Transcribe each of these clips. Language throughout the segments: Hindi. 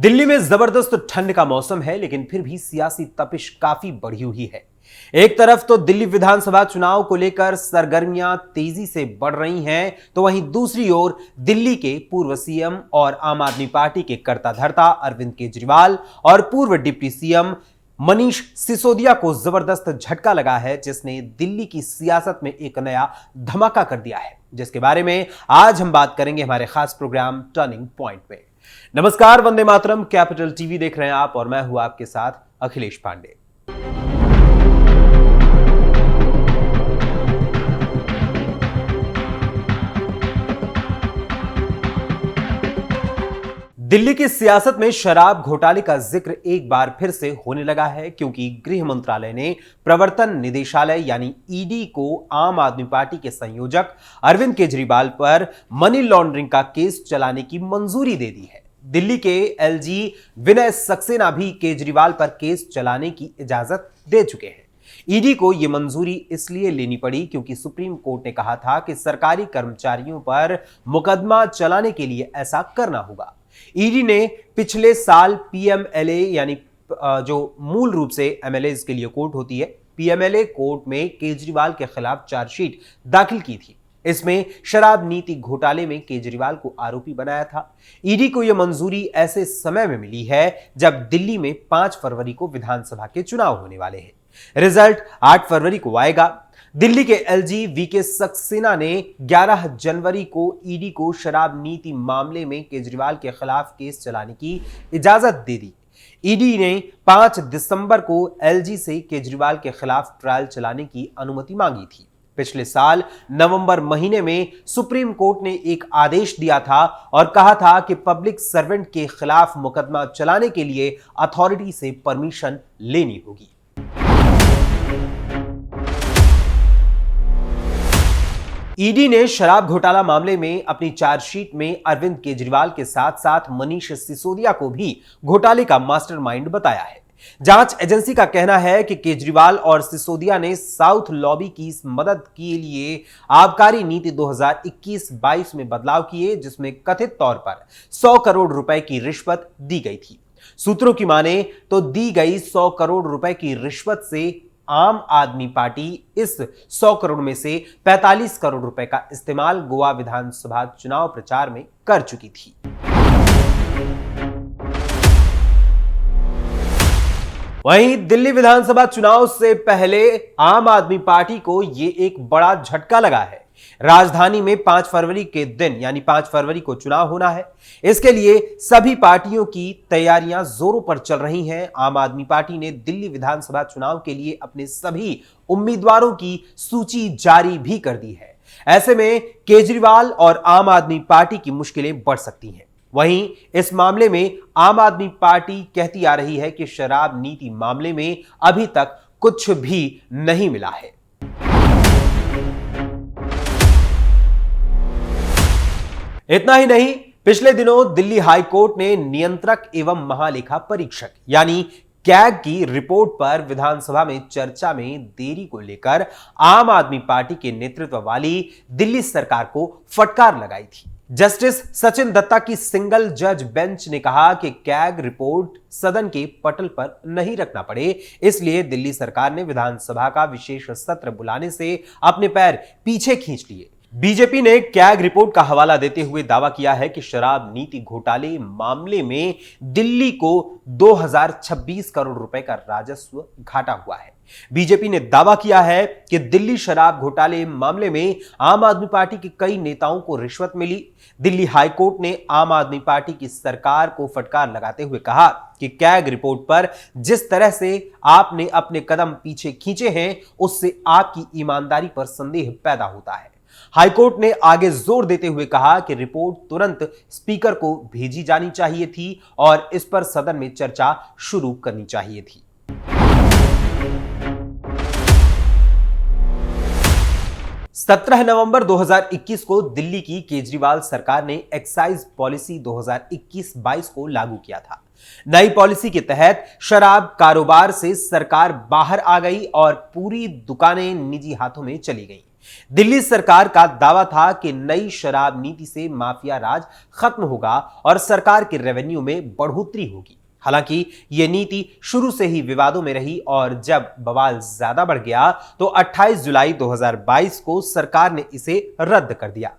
दिल्ली में जबरदस्त ठंड का मौसम है, लेकिन फिर भी सियासी तपिश काफी बढ़ी हुई है। एक तरफ तो दिल्ली विधानसभा चुनाव को लेकर सरगर्मियां तेजी से बढ़ रही हैं, तो वहीं दूसरी ओर दिल्ली के पूर्व सीएम और आम आदमी पार्टी के कर्ता धर्ता अरविंद केजरीवाल और पूर्व डिप्टी सीएम मनीष सिसोदिया को जबरदस्त झटका लगा है, जिसने दिल्ली की सियासत में एक नया धमाका कर दिया है, जिसके बारे में आज हम बात करेंगे हमारे खास प्रोग्राम टर्निंग पॉइंट में। नमस्कार, वंदे मातरम, कैपिटल टीवी देख रहे हैं आप और मैं हूं आपके साथ अखिलेश पांडे। दिल्ली की सियासत में शराब घोटाले का जिक्र एक बार फिर से होने लगा है, क्योंकि गृह मंत्रालय ने प्रवर्तन निदेशालय यानी ईडी को आम आदमी पार्टी के संयोजक अरविंद केजरीवाल पर मनी लॉन्ड्रिंग का केस चलाने की मंजूरी दे दी है। दिल्ली के एलजी विनय सक्सेना भी केजरीवाल पर केस चलाने की इजाजत दे चुके हैं। ईडी को यह मंजूरी इसलिए लेनी पड़ी क्योंकि सुप्रीम कोर्ट ने कहा था कि सरकारी कर्मचारियों पर मुकदमा चलाने के लिए ऐसा करना होगा। ईडी ने पिछले साल पीएमएलए यानी जो मूल रूप से एमएलए के लिए कोर्ट होती है, पीएमएलए कोर्ट में केजरीवाल के खिलाफ चार्जशीट दाखिल की थी। इसमें शराब नीति घोटाले में केजरीवाल को आरोपी बनाया था। ईडी को यह मंजूरी ऐसे समय में मिली है जब दिल्ली में 5 फरवरी को विधानसभा के चुनाव होने वाले हैं। रिजल्ट 8 फरवरी को आएगा। दिल्ली के एलजी वीके सक्सेना ने 11 जनवरी को ईडी को शराब नीति मामले में केजरीवाल के खिलाफ केस चलाने की इजाजत दे दी। ईडी ने 5 दिसंबर को एलजी से केजरीवाल के खिलाफ ट्रायल चलाने की अनुमति मांगी थी। पिछले साल नवंबर महीने में सुप्रीम कोर्ट ने एक आदेश दिया था और कहा था कि पब्लिक सर्वेंट के खिलाफ मुकदमा चलाने के लिए अथॉरिटी से परमिशन लेनी होगी। ईडी ने शराब घोटाला मामले में अपनी चार्जशीट में अरविंद केजरीवाल के साथ साथ मनीष सिसोदिया को भी घोटाले का मास्टरमाइंड बताया है। जांच एजेंसी का कहना है कि केजरीवाल और सिसोदिया ने साउथ लॉबी की मदद के लिए आबकारी नीति 2021-22 में बदलाव किए, जिसमें कथित तौर पर 100 करोड़ रुपए की रिश्वत दी गई थी। सूत्रों की माने तो दी गई 100 करोड़ रुपए की रिश्वत से आम आदमी पार्टी इस 100 करोड़ में से 45 करोड़ रुपए का इस्तेमाल गोवा विधानसभा चुनाव प्रचार में कर चुकी थी। वहीं दिल्ली विधानसभा चुनाव से पहले आम आदमी पार्टी को यह एक बड़ा झटका लगा है। राजधानी में 5 फरवरी के दिन यानी 5 फरवरी को चुनाव होना है। इसके लिए सभी पार्टियों की तैयारियां जोरों पर चल रही हैं। आम आदमी पार्टी ने दिल्ली विधानसभा चुनाव के लिए अपने सभी उम्मीदवारों की सूची जारी भी कर दी है। ऐसे में केजरीवाल और आम आदमी पार्टी की मुश्किलें बढ़ सकती हैं। वहीं इस मामले में आम आदमी पार्टी कहती आ रही है कि शराब नीति मामले में अभी तक कुछ भी नहीं मिला है। इतना ही नहीं, पिछले दिनों दिल्ली हाई कोर्ट ने नियंत्रक एवं महालेखा परीक्षक यानी कैग की रिपोर्ट पर विधानसभा में चर्चा में देरी को लेकर आम आदमी पार्टी के नेतृत्व वाली दिल्ली सरकार को फटकार लगाई थी। जस्टिस सचिन दत्ता की सिंगल जज बेंच ने कहा कि कैग रिपोर्ट सदन के पटल पर नहीं रखना पड़े, इसलिए दिल्ली सरकार ने विधानसभा का विशेष सत्र बुलाने से अपने पैर पीछे खींच लिए। बीजेपी ने कैग रिपोर्ट का हवाला देते हुए दावा किया है कि शराब नीति घोटाले मामले में दिल्ली को 2026 करोड़ रुपए का राजस्व घाटा हुआ है। बीजेपी ने दावा किया है कि दिल्ली शराब घोटाले मामले में आम आदमी पार्टी के कई नेताओं को रिश्वत मिली। दिल्ली हाईकोर्ट ने आम आदमी पार्टी की सरकार को फटकार लगाते हुए कहा कि कैग रिपोर्ट पर जिस तरह से आपने अपने कदम पीछे खींचे हैं, उससे आपकी ईमानदारी पर संदेह पैदा होता है। हाईकोर्ट ने आगे जोर देते हुए कहा कि रिपोर्ट तुरंत स्पीकर को भेजी जानी चाहिए थी और इस पर सदन में चर्चा शुरू करनी चाहिए थी। सत्रह नवंबर 2021 को दिल्ली की केजरीवाल सरकार ने एक्साइज पॉलिसी 2021-22 को लागू किया था। नई पॉलिसी के तहत शराब कारोबार से सरकार बाहर आ गई और पूरी दुकानें निजी हाथों में चली गईं। दिल्ली सरकार का दावा था कि नई शराब नीति से माफिया राज खत्म होगा और सरकार के रेवेन्यू में बढ़ोतरी होगी। हालांकि यह नीति शुरू से ही विवादों में रही और जब बवाल ज्यादा बढ़ गया तो 28 जुलाई 2022 को सरकार ने इसे रद्द कर दिया।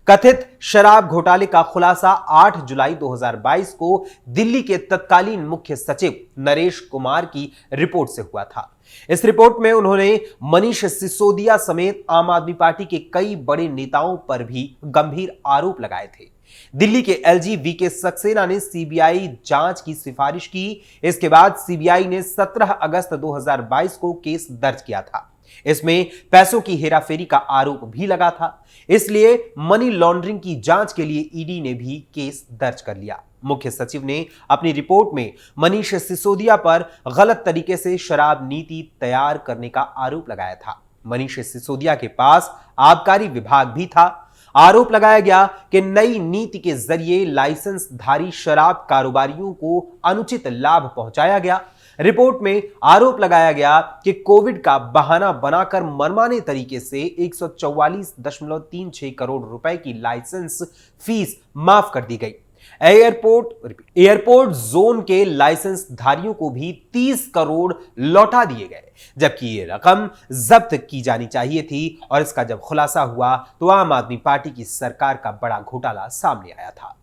कथित शराब घोटाले का खुलासा 8 जुलाई 2022 को दिल्ली के तत्कालीन मुख्य सचिव नरेश कुमार की रिपोर्ट से हुआ था। इस रिपोर्ट में उन्होंने मनीष सिसोदिया समेत आम आदमी पार्टी के कई बड़े नेताओं पर भी गंभीर आरोप लगाए थे। दिल्ली के एलजी वीके सक्सेना ने सीबीआई जांच की सिफारिश की। इसके बाद सीबीआई ने 17 अगस्त 2022 को केस दर्ज किया था। इसमें पैसों की हेराफेरी का आरोप भी लगा था, इसलिए मनी लॉन्ड्रिंग की जांच के लिए ईडी ने भी केस दर्ज कर लिया। मुख्य सचिव ने अपनी रिपोर्ट में मनीष सिसोदिया पर गलत तरीके से शराब नीति तैयार करने का आरोप लगाया था। मनीष सिसोदिया के पास आबकारी विभाग भी था। आरोप लगाया गया कि नई नीति के जरिए लाइसेंसधारी शराब कारोबारियों को अनुचित लाभ पहुंचाया गया। रिपोर्ट में आरोप लगाया गया कि कोविड का बहाना बनाकर मनमाने तरीके से 144.36 करोड़ रुपए की लाइसेंस फीस माफ कर दी गई। एयरपोर्ट जोन के लाइसेंस धारियों को भी 30 करोड़ लौटा दिए गए, जबकि ये रकम जब्त की जानी चाहिए थी। और इसका जब खुलासा हुआ तो आम आदमी पार्टी की सरकार का बड़ा घोटाला सामने आया था।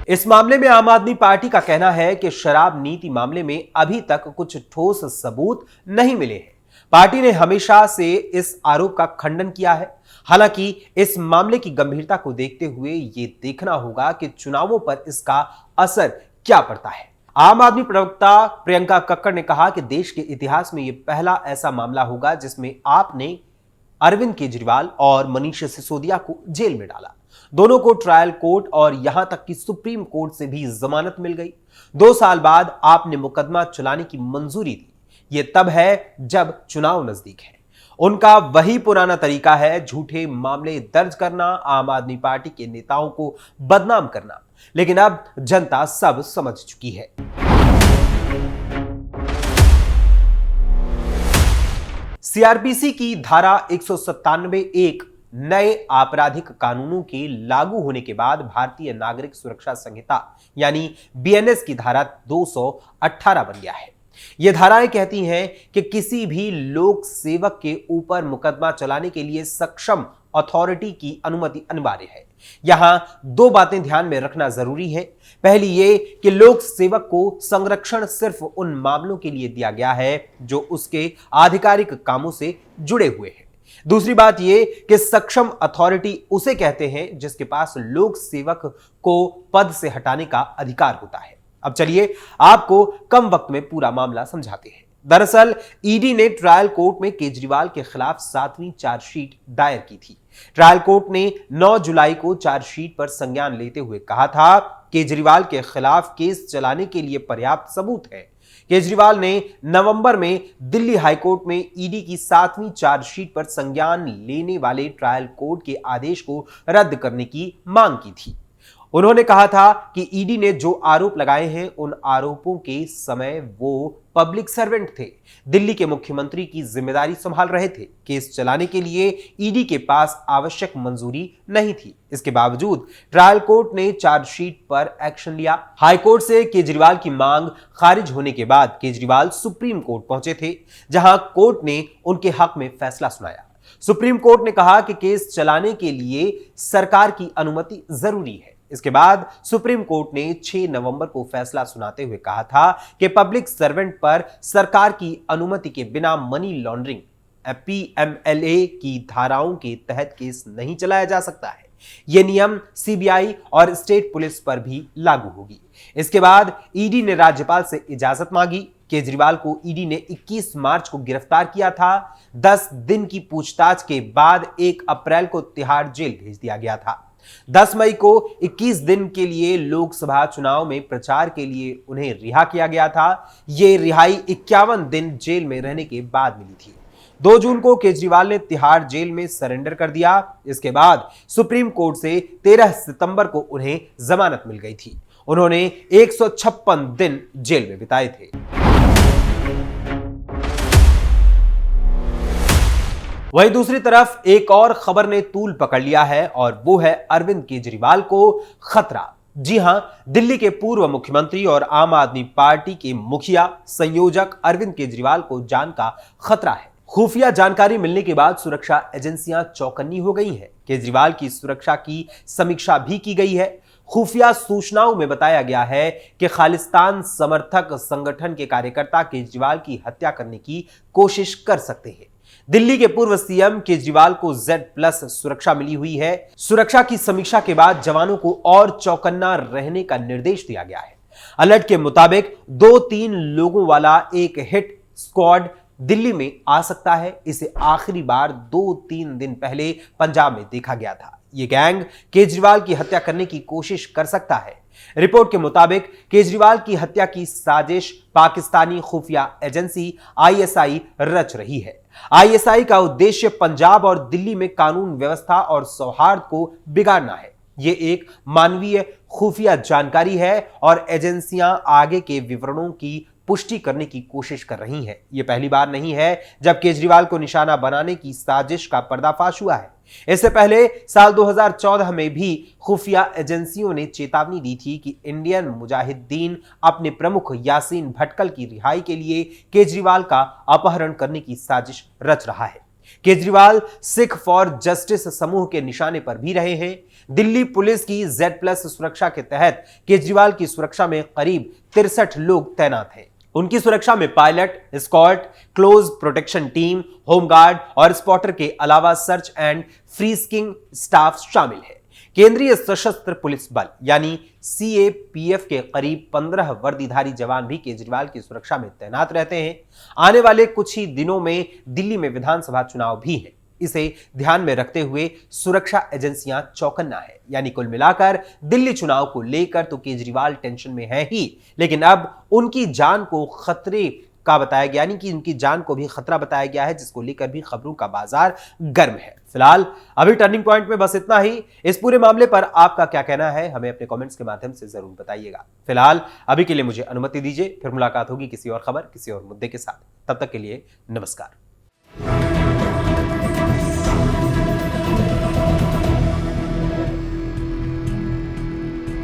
इस मामले में आम आदमी पार्टी का कहना है कि शराब नीति मामले में अभी तक कुछ ठोस सबूत नहीं मिले हैं। पार्टी ने हमेशा से इस आरोप का खंडन किया है। हालांकि इस मामले की गंभीरता को देखते हुए यह देखना होगा कि चुनावों पर इसका असर क्या पड़ता है। आम आदमी प्रवक्ता प्रियंका कक्कड़ ने कहा कि देश के इतिहास में यह पहला ऐसा मामला होगा जिसमें आपने अरविंद केजरीवाल और मनीष सिसोदिया को जेल में डाला। दोनों को ट्रायल कोर्ट और यहां तक कि सुप्रीम कोर्ट से भी जमानत मिल गई। 2 साल बाद आपने मुकदमा चलाने की मंजूरी दी। यह तब है जब चुनाव नजदीक है। उनका वही पुराना तरीका है, झूठे मामले दर्ज करना, आम आदमी पार्टी के नेताओं को बदनाम करना। लेकिन अब जनता सब समझ चुकी है। सीआरपीसी की धारा 197(1) नए आपराधिक कानूनों के लागू होने के बाद भारतीय नागरिक सुरक्षा संहिता यानी बीएनएस की धारा 218 बन गया है। यह धाराएं कहती हैं कि किसी भी लोक सेवक के ऊपर मुकदमा चलाने के लिए सक्षम अथॉरिटी की अनुमति अनिवार्य है। यहां 2 बातें ध्यान में रखना जरूरी है। पहली ये कि लोक सेवक को संरक्षण सिर्फ उन मामलों के लिए दिया गया है जो उसके आधिकारिक कामों से जुड़े हुए हैं। दूसरी बात यह कि सक्षम अथॉरिटी उसे कहते हैं जिसके पास लोक सेवक को पद से हटाने का अधिकार होता है। अब चलिए आपको कम वक्त में पूरा मामला समझाते हैं। दरअसल ईडी ने ट्रायल कोर्ट में केजरीवाल के खिलाफ 7वीं चार्जशीट दायर की थी। ट्रायल कोर्ट ने 9 जुलाई को चार्जशीट पर संज्ञान लेते हुए कहा था केजरीवाल के खिलाफ केस चलाने के लिए पर्याप्त सबूत है। केजरीवाल ने नवंबर में दिल्ली हाईकोर्ट में ईडी की 7वीं चार्जशीट पर संज्ञान लेने वाले ट्रायल कोर्ट के आदेश को रद्द करने की मांग की थी। उन्होंने कहा था कि ईडी ने जो आरोप लगाए हैं उन आरोपों के समय वो पब्लिक सर्वेंट थे, दिल्ली के मुख्यमंत्री की जिम्मेदारी संभाल रहे थे। केस चलाने के लिए ईडी के पास आवश्यक मंजूरी नहीं थी। इसके बावजूद ट्रायल कोर्ट ने चार्जशीट पर एक्शन लिया। हाईकोर्ट से केजरीवाल की मांग खारिज होने के बाद केजरीवाल सुप्रीम कोर्ट पहुंचे थे, जहां कोर्ट ने उनके हक में फैसला सुनाया। सुप्रीम कोर्ट ने कहा कि केस चलाने के लिए सरकार की अनुमति जरूरी है। इसके बाद सुप्रीम कोर्ट ने 6 नवंबर को फैसला सुनाते हुए कहा था कि पब्लिक सर्वेंट पर सरकार की अनुमति के बिना मनी लॉन्ड्रिंग पीएमएलए की धाराओं के तहत केस नहीं चलाया जा सकता है। यह नियम सीबीआई और स्टेट पुलिस पर भी लागू होगी। इसके बाद ईडी ने राज्यपाल से इजाजत मांगी। केजरीवाल को ईडी ने 21 मार्च को गिरफ्तार किया था। 10 दिन की पूछताछ के बाद 1 अप्रैल को तिहाड़ जेल भेज दिया गया था। 10 मई को 21 दिन के लिए लोकसभा चुनाव में प्रचार के लिए उन्हें रिहा किया गया था। यह रिहाई 51 दिन जेल में रहने के बाद मिली थी। 2 जून को केजरीवाल ने तिहाड़ जेल में सरेंडर कर दिया। इसके बाद सुप्रीम कोर्ट से 13 सितंबर को उन्हें जमानत मिल गई थी। उन्होंने 156 दिन जेल में बिताए थे। वहीं दूसरी तरफ एक और खबर ने तूल पकड़ लिया है और वो है अरविंद केजरीवाल को खतरा। जी हां, दिल्ली के पूर्व मुख्यमंत्री और आम आदमी पार्टी के मुखिया संयोजक अरविंद केजरीवाल को जान का खतरा है। खुफिया जानकारी मिलने के बाद सुरक्षा एजेंसियां चौकन्नी हो गई हैं। केजरीवाल की सुरक्षा की समीक्षा भी की गई है। खुफिया सूचनाओं में बताया गया है कि खालिस्तान समर्थक संगठन के कार्यकर्ता केजरीवाल की हत्या करने की कोशिश कर सकते हैं। दिल्ली के पूर्व सीएम केजरीवाल को Z+ सुरक्षा मिली हुई है। सुरक्षा की समीक्षा के बाद जवानों को और चौकन्ना रहने का निर्देश दिया गया है। अलर्ट के मुताबिक 2-3 लोगों वाला एक हिट स्क्वाड दिल्ली में आ सकता है। इसे आखिरी बार 2-3 दिन पहले पंजाब में देखा गया था। यह गैंग केजरीवाल की हत्या करने की कोशिश कर सकता है। रिपोर्ट के मुताबिक केजरीवाल की हत्या की साजिश पाकिस्तानी खुफिया एजेंसी ISI रच रही है। ISI का उद्देश्य पंजाब और दिल्ली में कानून व्यवस्था और सौहार्द को बिगाड़ना है। यह एक मानवीय खुफिया जानकारी है और एजेंसियां आगे के विवरणों की पुष्टि करने की कोशिश कर रही हैं। यह पहली बार नहीं है जब केजरीवाल को निशाना बनाने की साजिश का पर्दाफाश हुआ है। इससे पहले साल 2014 में भी खुफिया एजेंसियों ने चेतावनी दी थी कि इंडियन मुजाहिदीन अपने प्रमुख यासीन भटकल की रिहाई के लिए केजरीवाल का अपहरण करने की साजिश रच रहा है। केजरीवाल सिख फॉर जस्टिस समूह के निशाने पर भी रहे हैं। दिल्ली पुलिस की Z+ सुरक्षा के तहत केजरीवाल की सुरक्षा में करीब 63 लोग तैनात हैं। उनकी सुरक्षा में pilot, escort, close protection team, home guard और स्पॉटर के अलावा सर्च एंड फ्रीस्किंग स्टाफ शामिल है। केंद्रीय सशस्त्र पुलिस बल यानी CAPF के करीब 15 वर्दीधारी जवान भी केजरीवाल की सुरक्षा में तैनात रहते हैं। आने वाले कुछ ही दिनों में दिल्ली में विधानसभा चुनाव भी है। इसे ध्यान में रखते हुए सुरक्षा एजेंसियां चौकन्ना है। यानी कुल मिलाकर दिल्ली चुनाव को लेकर तो केजरीवाल टेंशन में है ही, लेकिन अब उनकी जान को खतरे का बताया गया, यानी कि उनकी जान को भी खतरा बताया गया है, जिसको लेकर भी खबरों का बाजार गर्म है। फिलहाल अभी टर्निंग पॉइंट में बस इतना ही। इस पूरे मामले पर आपका क्या कहना है, हमें अपने कमेंट्स के माध्यम से जरूर बताइएगा। फिलहाल अभी के लिए मुझे अनुमति दीजिए, फिर मुलाकात होगी किसी और खबर, किसी और मुद्दे के साथ। तब तक के लिए नमस्कार।